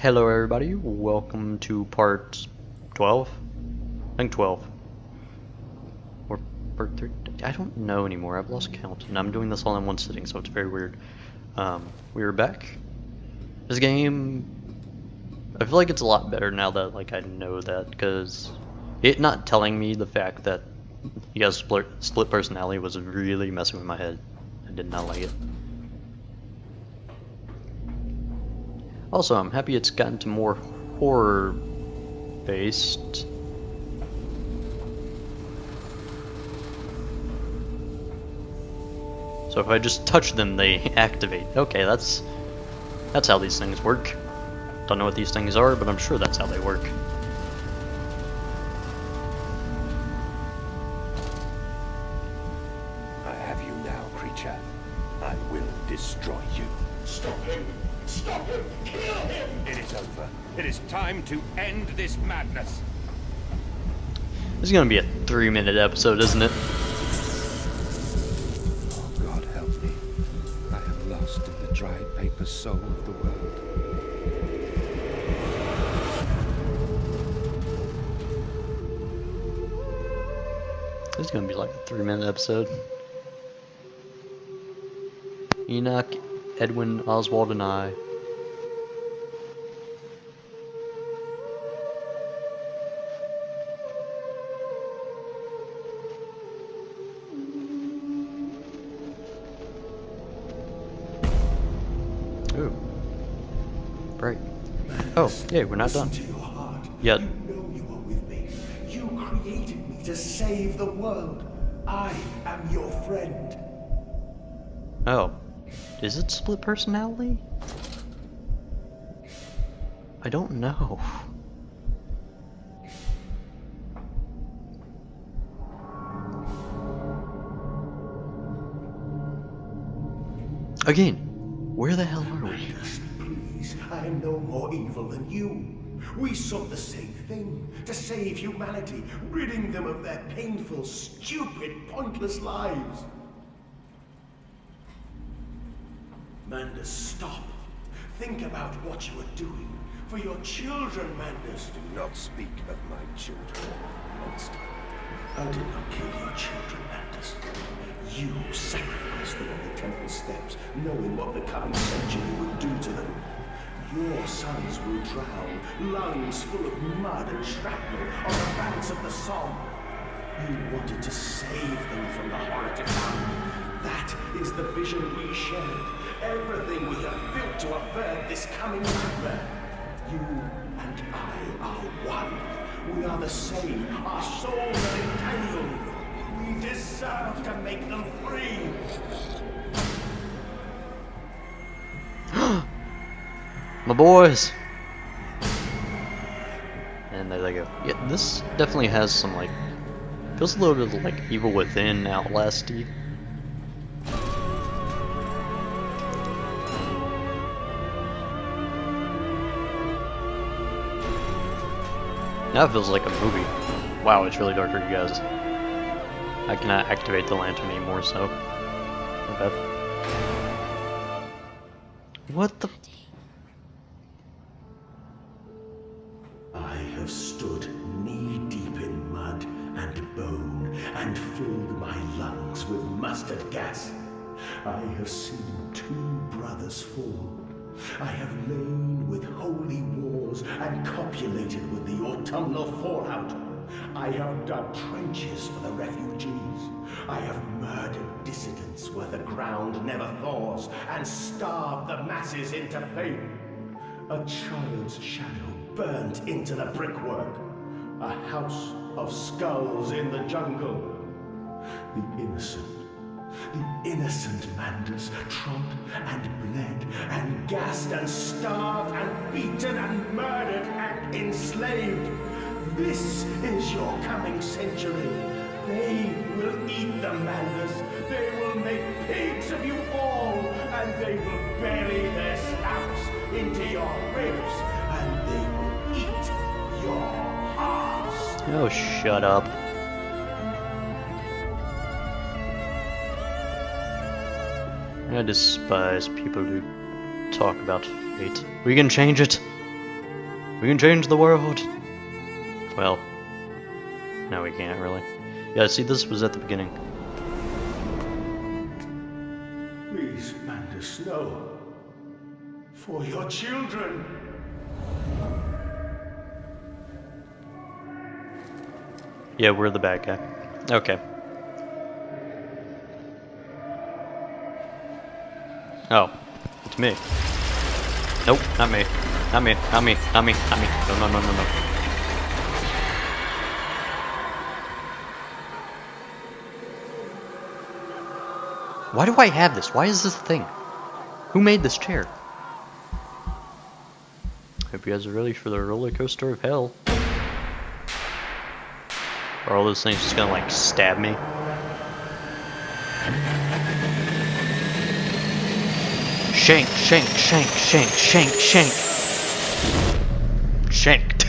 Hello everybody, welcome to part 12? I think 12. Or part 3? I don't know anymore, I've lost count. And I'm doing this all in one sitting, so it's very weird. We are back. This game, I feel like it's a lot better now that I know that, because it not telling me the fact that you guys split personality was really messing with my head. I did not like it. Also, I'm happy it's gotten to more horror-based. So if I just touch them, they activate. Okay, that's how these things work. Don't know what these things are, but I'm sure that's how they work. I have you now, creature. I will destroy you. Stop him! Stop him! Kill him! It is over. It is time to end this madness. This is gonna be a 3-minute episode, isn't it? Oh, God help me. I am lost in the dried paper soul of the world. This is gonna be like a 3-minute episode. Enoch, Edwin, Oswald, and I. Ooh. Right. Oh, yeah, we're not done. Listen to your heart. Yet. You know you are with me. You created me to save the world. I am your friend. Oh. Is it split personality? I don't know. Again, where the hell are we? Just please, I am no more evil than you. We sought the same thing, to save humanity, ridding them of their painful, stupid, pointless lives. Mandus, stop. Think about what you are doing. For your children, Mandus. Do not speak of my children, monster. I did not kill your children, Mandus. You sacrificed them on the temple steps, knowing what the coming century would do to them. Your sons will drown, lungs full of mud and shrapnel, on the banks of the Somme. You wanted to save them from the horror to come. That is the vision we shared. Everything we have built to avert this coming nightmare. You and I are one. We are the same. Our souls are entangled. We deserve to make them free. My boys! And there they go. Yeah, this definitely has some, feels a little bit like Evil Within, Outlasty. Now it feels like a movie. Wow, it's really dark for you guys. I cannot activate the lantern anymore, so... Okay. What the... I have stood knee-deep in mud and bone and filled my lungs with mustard gas. I have seen 2 brothers fall. I have lain with holy wars and copulated with the autumnal fallout. I have dug trenches for the refugees. I have murdered dissidents where the ground never thaws and starved the masses into pain. A child's shadow burnt into the brickwork. A house of skulls in the jungle. The innocent Mandus trod and bled and gassed and starved and beaten and murdered and enslaved. This is your coming century. They will eat the Mandus. They will make pigs of you all, and they will bury their snouts into your ribs, and they will eat your hearts. Oh, shut up. I despise people who talk about fate. We can change it. We can change the world. Well, no, we can't really. Yeah, see, this was at the beginning. Please, Mandus, no. For your children. Yeah, we're the bad guy. Okay. Oh, it's me. Nope, not me. Not me, not me, not me, not me. No, no, no, no, no. Why do I have this? Why is this a thing? Who made this chair? Hope you guys are ready for the roller coaster of hell. Are all those things just gonna like stab me? Shank, shank, shank, shank, shank, shank. Shanked.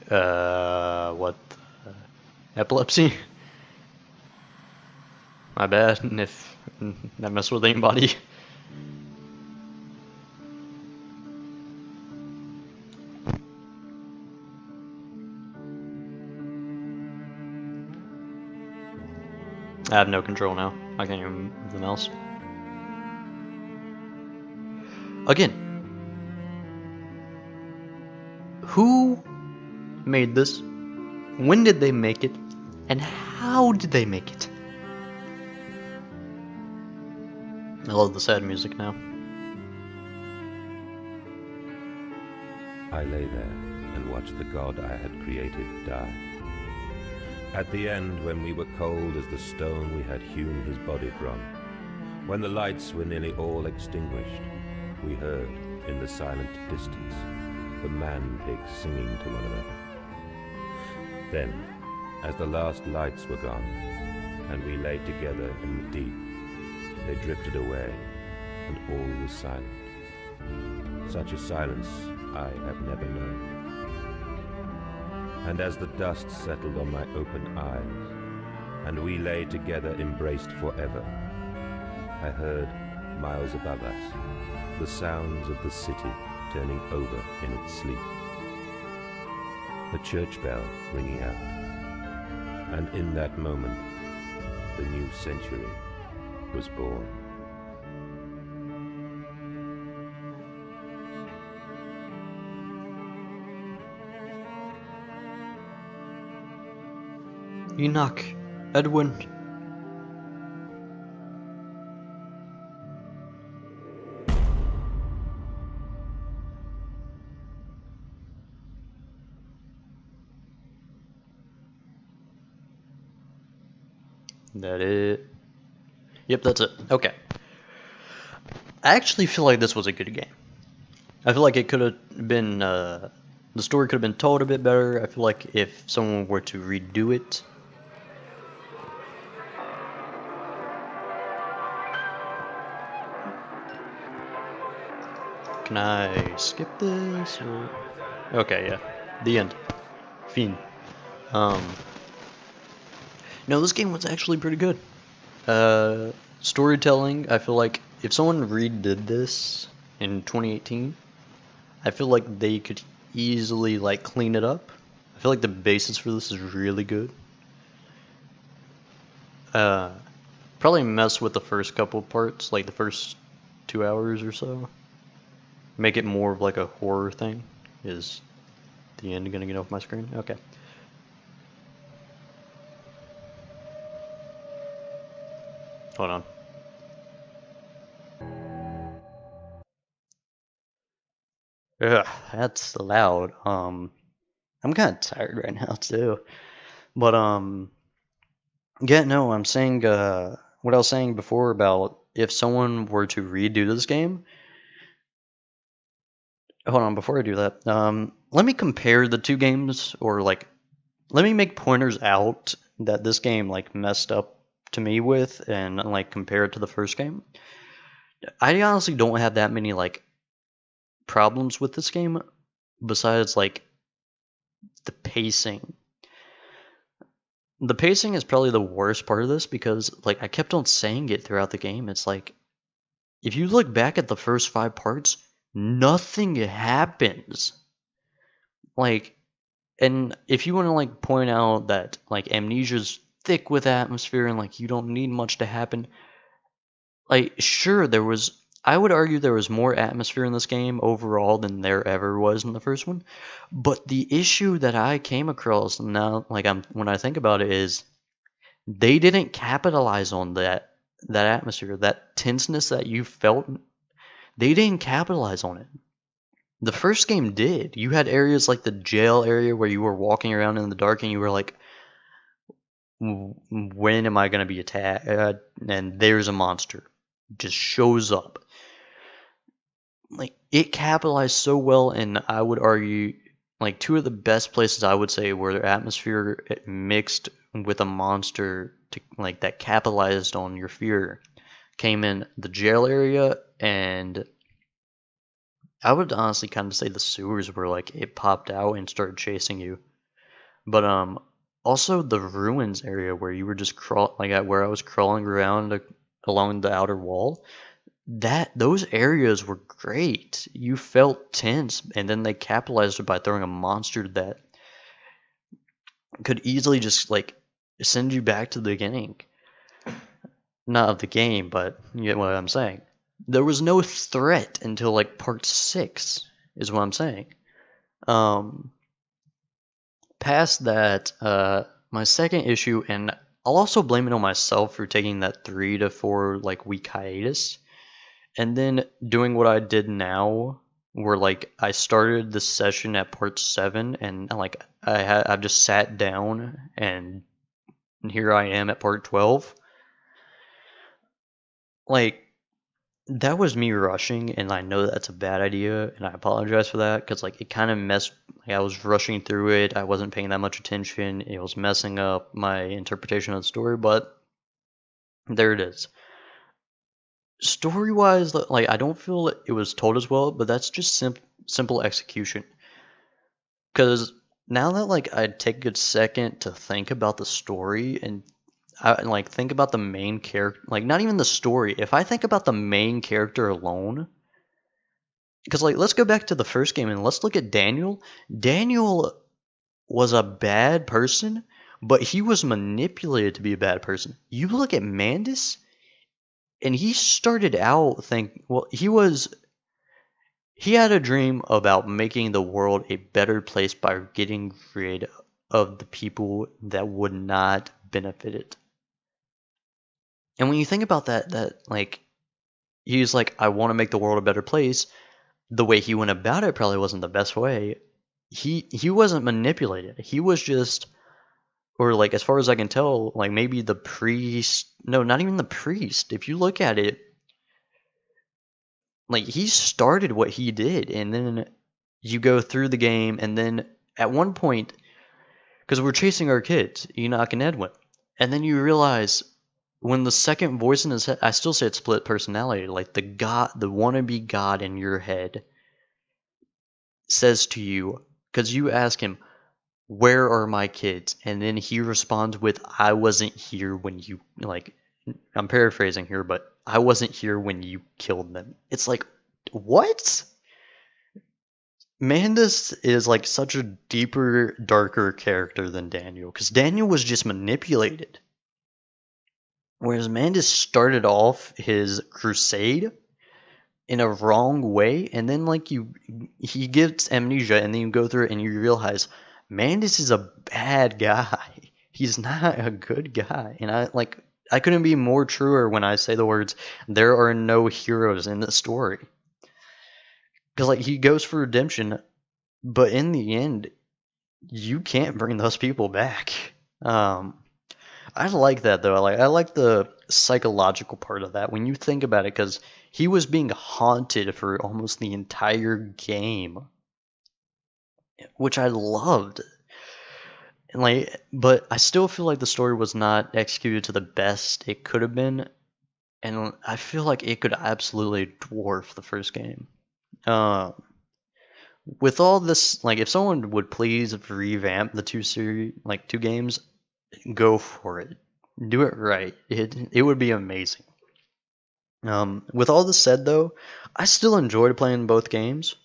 What? Epilepsy? My bad if that messed with anybody. I have no control now. I can't even move the mouse. Again, who made this? When did they make it? And how did they make it? I love the sad music now. I lay there and watched the god I had created die. At the end, when we were cold as the stone we had hewn his body from, when the lights were nearly all extinguished, we heard, in the silent distance, the man-pigs singing to one another. Then, as the last lights were gone, and we lay together in the deep, they drifted away, and all was silent. Such a silence I have never known. And as the dust settled on my open eyes, and we lay together embraced forever, I heard, miles above us, the sounds of the city turning over in its sleep. The church bell ringing out. And in that moment, the new century was born. Enoch, Edwin. That it? Yep, that's it. Okay. I actually feel like this was a good game. I feel like it could have been, the story could have been told a bit better. I feel like if someone were to redo it, can I skip this? Or... Okay, yeah. The end. Fiend. No, this game was actually pretty good. Storytelling, I feel like if someone redid this in 2018, I feel like they could easily like clean it up. I feel like the basis for this is really good. Probably mess with the first couple parts, like the first 2 hours or so. Make it more of like a horror thing. Is the end gonna get off my screen? Okay. Hold on. Ugh, that's loud. I'm kind of tired right now too. But yeah, no, I'm saying what I was saying before about if someone were to redo this game. Hold on, before I do that, let me compare the two games, or like, let me make pointers out that this game like messed up to me with, and like compare it to the first game. I honestly don't have that many like problems with this game, besides like the pacing. The pacing is probably the worst part of this because like I kept on saying it throughout the game. It's like if you look back at the first 5 parts, nothing happens. Like, and if you want to like point out that like Amnesia's thick with atmosphere and like you don't need much to happen, like sure I would argue there was more atmosphere in this game overall than there ever was in the first one. But the issue that I came across now, like when I think about it, is they didn't capitalize on that atmosphere, that tenseness that you felt. They didn't capitalize on it. The first game did. You had areas like the jail area where you were walking around in the dark and you were like, when am I going to be attacked? And there's a monster. Just shows up. Like, it capitalized so well, and I would argue, like, 2 of the best places I would say where their atmosphere mixed with a monster to, like, that capitalized on your fear came in the jail area, and I would honestly kind of say the sewers were like it popped out and started chasing you. But also the ruins area where you were just where I was crawling around along the outer wall. Those areas were great. You felt tense, and then they capitalized it by throwing a monster that could easily just like send you back to the beginning. Not of the game, but you get what I'm saying. There was no threat until like part 6, is what I'm saying. Past that, my second issue, and I'll also blame it on myself for taking that 3 to 4 like week hiatus, and then doing what I did now, where like I started the session at part 7, and like I've just sat down, and here I am at part 12. Like, that was me rushing, and I know that's a bad idea, and I apologize for that, because like it kind of messed. Like, I was rushing through it. I wasn't paying that much attention. It was messing up my interpretation of the story, but there it is. Story-wise, like I don't feel it was told as well, but that's just simple execution. Because now that like I take a good second to think about the story and I like think about the main character, like not even the story. If I think about the main character alone, because like let's go back to the first game and let's look at Daniel. Daniel was a bad person, but he was manipulated to be a bad person. You look at Mandus, and he started out he had a dream about making the world a better place by getting rid of the people that would not benefit it. And when you think about that like he's like, I want to make the world a better place. The way he went about it probably wasn't the best way. He wasn't manipulated. He was just, or like as far as I can tell, like maybe the priest. No, not even the priest. If you look at it, like he started what he did, and then you go through the game, and then at one point, because we're chasing our kids, Enoch and Edwin, and then you realize when the second voice in his head, I still say it's split personality, like the wannabe god in your head says to you, because you ask him, where are my kids? And then he responds with, I wasn't here when you, like, I'm paraphrasing here, but I wasn't here when you killed them. It's like, what? Mandus is like such a deeper, darker character than Daniel, because Daniel was just manipulated. Whereas Mandus started off his crusade in a wrong way, and then like he gets amnesia, and then you go through it and you realize Mandus is a bad guy. He's not a good guy. And I couldn't be more truer when I say the words, there are no heroes in this story. Because like he goes for redemption, but in the end, you can't bring those people back. I like that though. I like the psychological part of that when you think about it, because he was being haunted for almost the entire game, which I loved. And but I still feel like the story was not executed to the best it could have been, and I feel like it could absolutely dwarf the first game. With all this, like if someone would please revamp the two games, go for it. Do it right. It would be amazing. With all this said, though, I still enjoyed playing both games.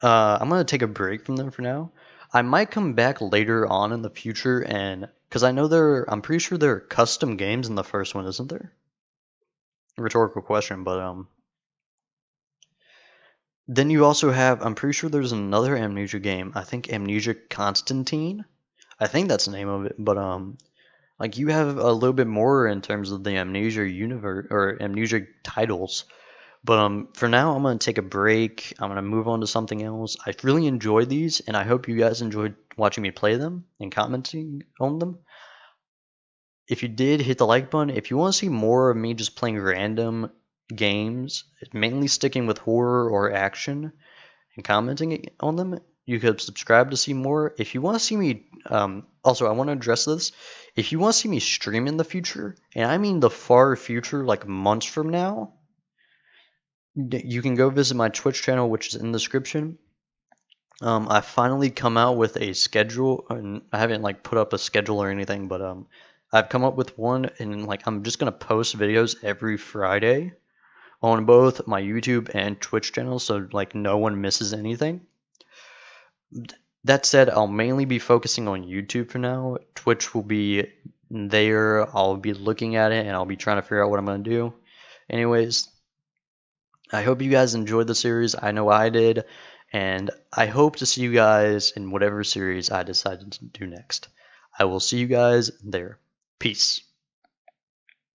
I'm gonna take a break from them for now. I might come back later on in the future, and because I'm pretty sure there are custom games in the first one, isn't there? Rhetorical question, but then you also have, I'm pretty sure there's another Amnesia game. I think Amnesia Constantine. I think that's the name of it, but like you have a little bit more in terms of the Amnesia universe or Amnesia titles. But for now, I'm gonna take a break. I'm gonna move on to something else. I really enjoyed these, and I hope you guys enjoyed watching me play them and commenting on them. If you did, hit the like button. If you want to see more of me just playing random games, mainly sticking with horror or action and commenting on them, you could subscribe to see more. If you want to see me, also, I want to address this. If you want to see me stream in the future, and I mean the far future, like months from now, you can go visit my Twitch channel, which is in the description. I finally come out with a schedule, and I haven't like put up a schedule or anything, but I've come up with one, and like I'm just gonna post videos every Friday on both my YouTube and Twitch channels, so like no one misses anything. That said, I'll mainly be focusing on YouTube for now. Twitch will be there. I'll be looking at it, and I'll be trying to figure out what I'm gonna do. Anyways, I hope you guys enjoyed the series. I know I did. And I hope to see you guys in whatever series I decide to do next. I will see you guys there. Peace.